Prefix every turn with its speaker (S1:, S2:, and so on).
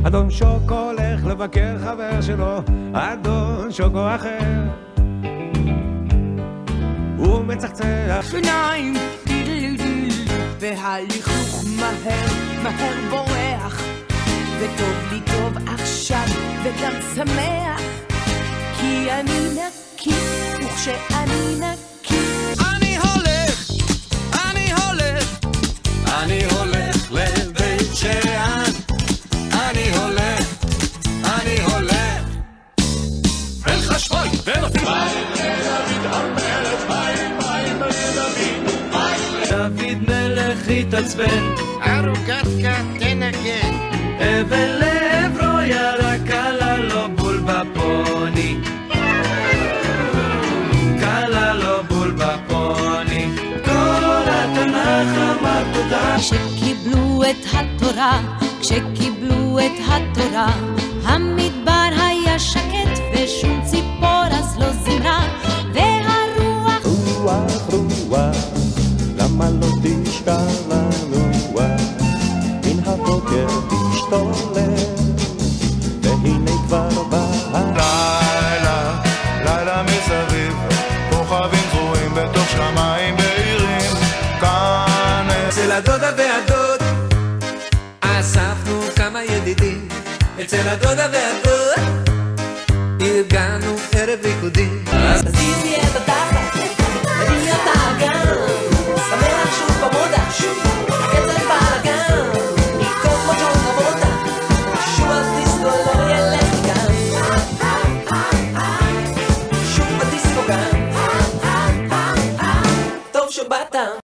S1: אדון שוקו הולך לבקר חבר שלו, אדון שוקו אחר. הוא מצחצח
S2: שיניים, והלכלוך מהר בורח, וטוב לי טוב עכשיו וגם שמח, כי אני נקי, וכשאני נקי
S3: אני הולך לבית שאן, אני הולך אל חשמוי ונופים דוד מלך התעצבן,
S4: ארוגתקה תנגן,
S3: אבל לעברו ירק עלה לו בול בפוני, קלה לו בול בפוני, כל התנ"ך אמר תודה.
S5: כשקיבלו את התורה, המדבר היה שקט ושום ציפור אז לא זמרה, והרוח
S6: רוח, למה לא תשכח לנוע, מן הבוקר תשתולל, והנה כבר בא
S7: לילה מסביב, כוכבים זרועים בתוך שמיים בהירים, כאן
S3: אצל הדודה והדוד אספנו כמה ידידים, אצל הדודה והדוד ארגנו ערב ריקודים.
S2: אז אם יהיה